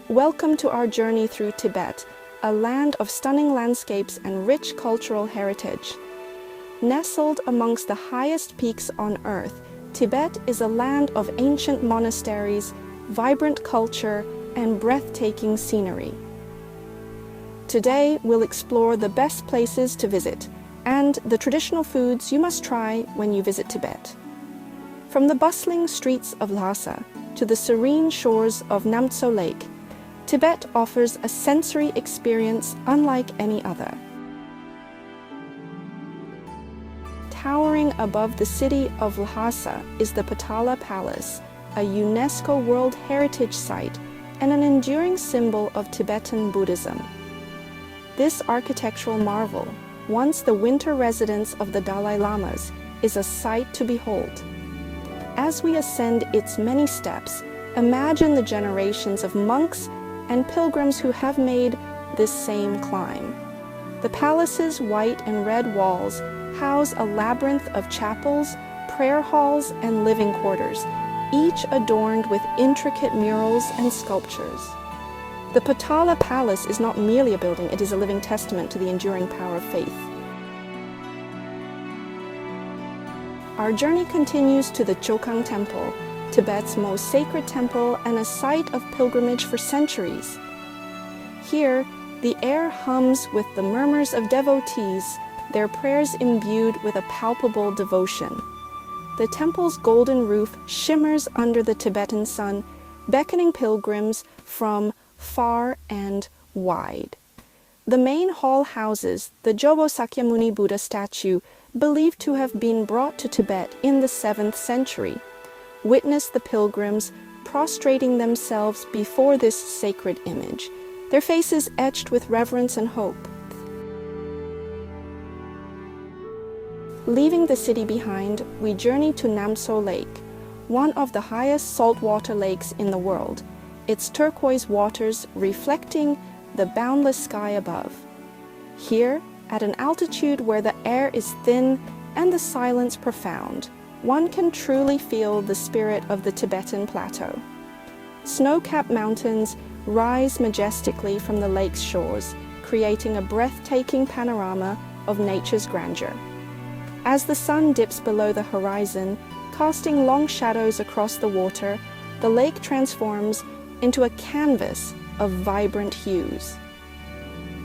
Welcome to our journey through Tibet, a land of stunning landscapes and rich cultural heritage. Nestled amongst the highest peaks on Earth, Tibet is a land of ancient monasteries, vibrant culture, and breathtaking scenery. Today, we'll explore the best places to visit and the traditional foods you must try when you visit Tibet. From the bustling streets of Lhasa to the serene shores of Namtso Lake, Tibet offers a sensory experience unlike any other. Towering above the city of Lhasa is the Potala Palace, a UNESCO World Heritage Site and an enduring symbol of Tibetan Buddhism. This architectural marvel, once the winter residence of the Dalai Lamas, is a sight to behold. As we ascend its many steps, imagine the generations of monks and pilgrims who have made this same climb. The palace's white and red walls house a labyrinth of chapels, prayer halls, and living quarters, each adorned with intricate murals and sculptures. The Potala Palace is not merely a building, it is a living testament to the enduring power of faith. Our journey continues to the Chokang Temple, Tibet's most sacred temple and a site of pilgrimage for centuries. Here, the air hums with the murmurs of devotees, their prayers imbued with a palpable devotion. The temple's golden roof shimmers under the Tibetan sun, beckoning pilgrims from far and wide. The main hall houses the Jobo Sakyamuni Buddha statue believed to have been brought to Tibet in the 7th century. Witness the pilgrims prostrating themselves before this sacred image, their faces etched with reverence and hope. Leaving the city behind, we journey to Namtso Lake, one of the highest saltwater lakes in the world, its turquoise waters reflecting the boundless sky above. Here, at an altitude where the air is thin and the silence profound, one can truly feel the spirit of the Tibetan plateau. Snow-capped mountains rise majestically from the lake's shores, creating a breathtaking panorama of nature's grandeur. As the sun dips below the horizon, casting long shadows across the water, the lake transforms into a canvas of vibrant hues.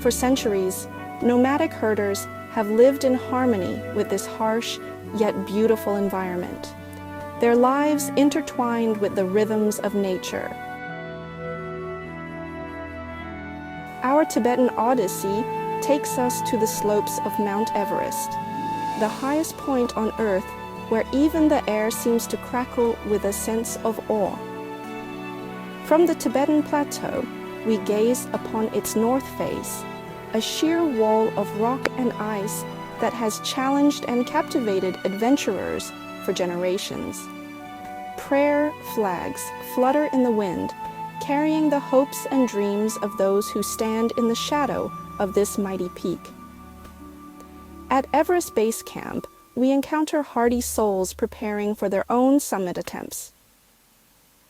For centuries, nomadic herders have lived in harmony with this harsh yet beautiful environment, their lives intertwined with the rhythms of nature. Our Tibetan Odyssey takes us to the slopes of Mount Everest, the highest point on Earth where even the air seems to crackle with a sense of awe. From the Tibetan plateau, we gaze upon its north face, a sheer wall of rock and ice that has challenged and captivated adventurers for generations. Prayer flags flutter in the wind, carrying the hopes and dreams of those who stand in the shadow of this mighty peak. At Everest Base Camp, we encounter hardy souls preparing for their own summit attempts.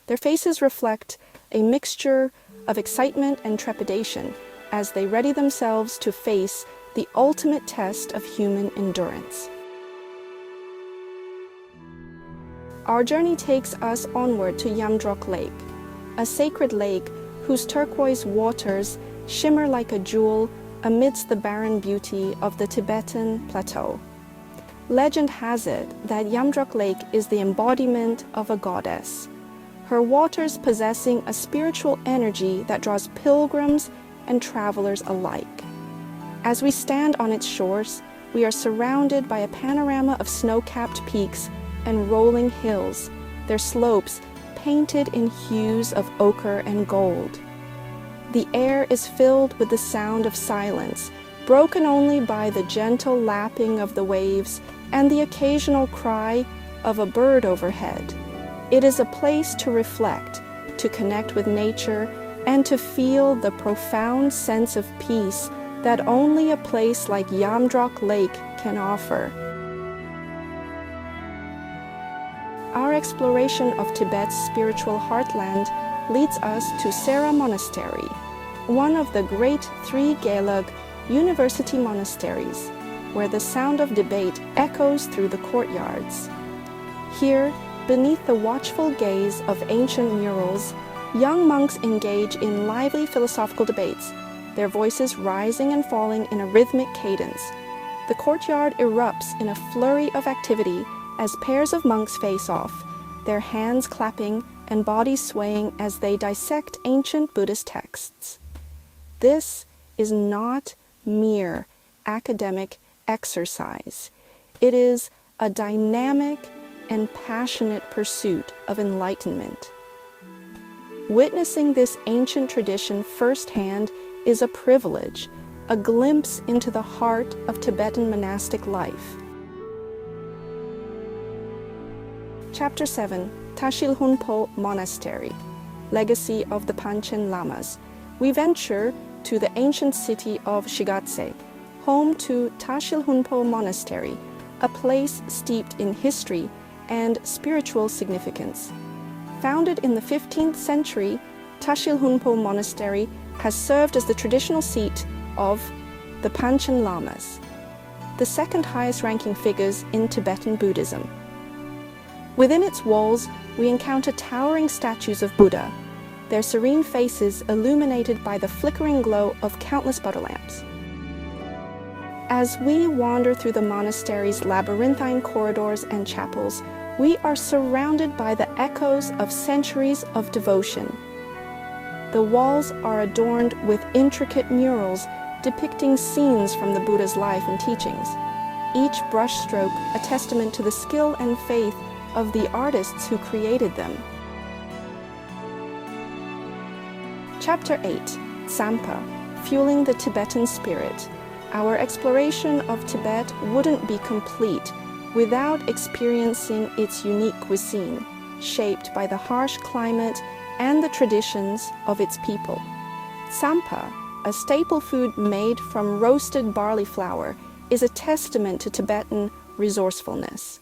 Their faces reflect a mixture of excitement and trepidation as they ready themselves to face the ultimate test of human endurance. Our journey takes us onward to Yamdrok Lake, a sacred lake whose turquoise waters shimmer like a jewel amidst the barren beauty of the Tibetan plateau. Legend has it that Yamdrok Lake is the embodiment of a goddess, her waters possessing a spiritual energy that draws pilgrims and travelers alike. As we stand on its shores, we are surrounded by a panorama of snow-capped peaks and rolling hills, their slopes painted in hues of ochre and gold. The air is filled with the sound of silence, broken only by the gentle lapping of the waves and the occasional cry of a bird overhead. It is a place to reflect, to connect with nature, and to feel the profound sense of peace that only a place like Yamdrok Lake can offer. Our exploration of Tibet's spiritual heartland leads us to Sera Monastery, one of the great three Gaelic university monasteries, where the sound of debate echoes through the courtyards. Here, beneath the watchful gaze of ancient murals, young monks engage in lively philosophical debates, their voices rising and falling in a rhythmic cadence. The courtyard erupts in a flurry of activity as pairs of monks face off, their hands clapping and bodies swaying as they dissect ancient Buddhist texts. This is not mere academic exercise. It is a dynamic and passionate pursuit of enlightenment. Witnessing this ancient tradition firsthand is a privilege, a glimpse into the heart of Tibetan monastic life. Chapter 7, Tashil Hunpo Monastery, Legacy of the Panchen Lamas. We venture to the ancient city of Shigatse, home to Tashil Hunpo Monastery, a place steeped in history and spiritual significance. Founded in the 15th century, Tashil Hunpo Monastery has served as the traditional seat of the Panchen Lamas, the second highest ranking figures in Tibetan Buddhism. Within its walls, we encounter towering statues of Buddha, their serene faces illuminated by the flickering glow of countless butter lamps. As we wander through the monastery's labyrinthine corridors and chapels, we are surrounded by the echoes of centuries of devotion. The walls are adorned with intricate murals depicting scenes from the Buddha's life and teachings, each brushstroke a testament to the skill and faith of the artists who created them. Chapter 8, Tsampa, Fueling the Tibetan Spirit. Our exploration of Tibet wouldn't be complete without experiencing its unique cuisine, shaped by the harsh climate and the traditions of its people. Tsampa, a staple food made from roasted barley flour, is a testament to Tibetan resourcefulness.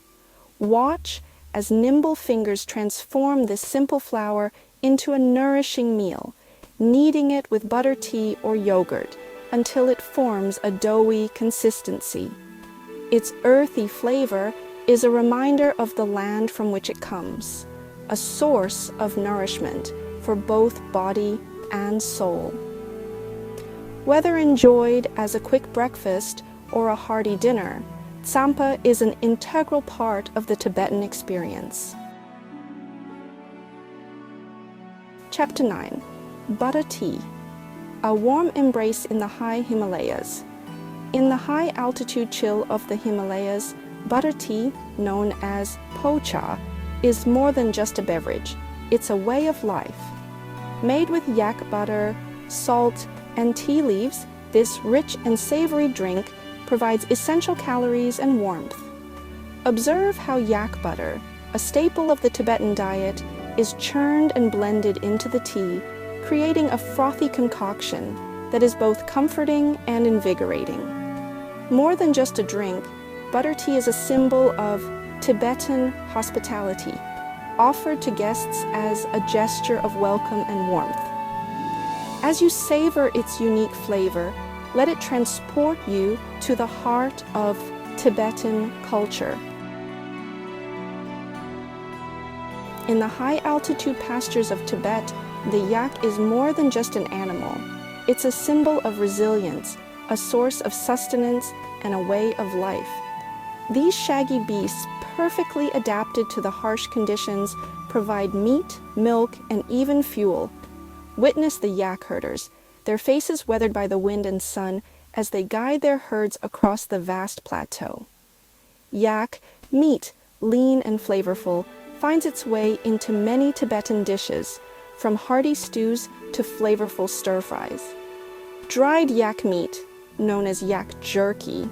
Watch as nimble fingers transform this simple flour into a nourishing meal, kneading it with butter tea or yogurt until it forms a doughy consistency. Its earthy flavor is a reminder of the land from which it comes, a source of nourishment for both body and soul. Whether enjoyed as a quick breakfast or a hearty dinner, Tsampa is an integral part of the Tibetan experience. Chapter 9, Butter Tea, a warm embrace in the high Himalayas. In the high-altitude chill of the Himalayas, butter tea, known as pocha, is more than just a beverage. It's a way of life. Made with yak butter, salt, and tea leaves, this rich and savory drink provides essential calories and warmth. Observe how yak butter, a staple of the Tibetan diet, is churned and blended into the tea, creating a frothy concoction that is both comforting and invigorating. More than just a drink, butter tea is a symbol of Tibetan hospitality, offered to guests as a gesture of welcome and warmth. As you savor its unique flavor, let it transport you to the heart of Tibetan culture. In the high-altitude pastures of Tibet, the yak is more than just an animal. It's a symbol of resilience, a source of sustenance, and a way of life. These shaggy beasts, perfectly adapted to the harsh conditions, provide meat, milk, and even fuel. Witness the yak herders, their faces weathered by the wind and sun as they guide their herds across the vast plateau. Yak, meat, lean and flavorful, finds its way into many Tibetan dishes, from hearty stews to flavorful stir-fries. Dried yak meat, known as yak jerky,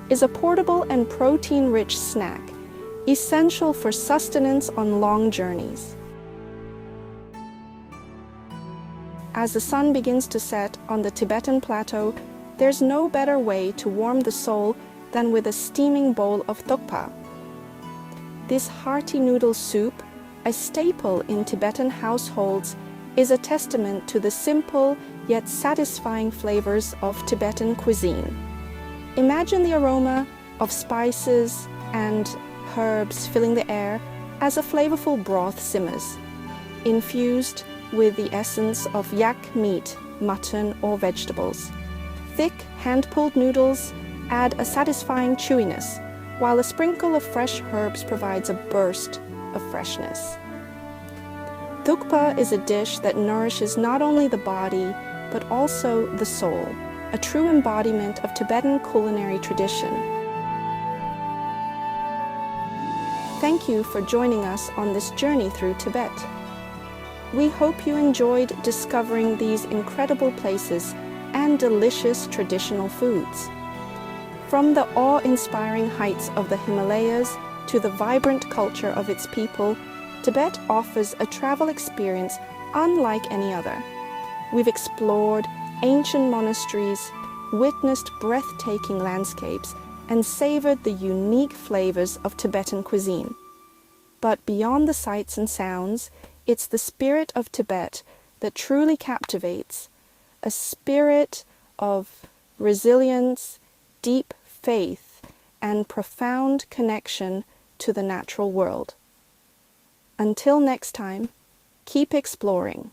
is a portable and protein-rich snack, essential for sustenance on long journeys. As the sun begins to set on the Tibetan plateau, there's no better way to warm the soul than with a steaming bowl of thokpa. This hearty noodle soup, a staple in Tibetan households, is a testament to the simple yet satisfying flavors of Tibetan cuisine. Imagine the aroma of spices and herbs filling the air as a flavorful broth simmers, infused with the essence of yak meat, mutton, or vegetables. Thick, hand-pulled noodles add a satisfying chewiness, while a sprinkle of fresh herbs provides a burst of freshness. Thukpa is a dish that nourishes not only the body, but also the soul, a true embodiment of Tibetan culinary tradition. Thank you for joining us on this journey through Tibet. We hope you enjoyed discovering these incredible places and delicious traditional foods. From the awe-inspiring heights of the Himalayas to the vibrant culture of its people, Tibet offers a travel experience unlike any other. We've explored ancient monasteries, witnessed breathtaking landscapes, and savored the unique flavors of Tibetan cuisine. But beyond the sights and sounds, it's the spirit of Tibet that truly captivates, a spirit of resilience, deep faith, and profound connection to the natural world. Until next time, keep exploring.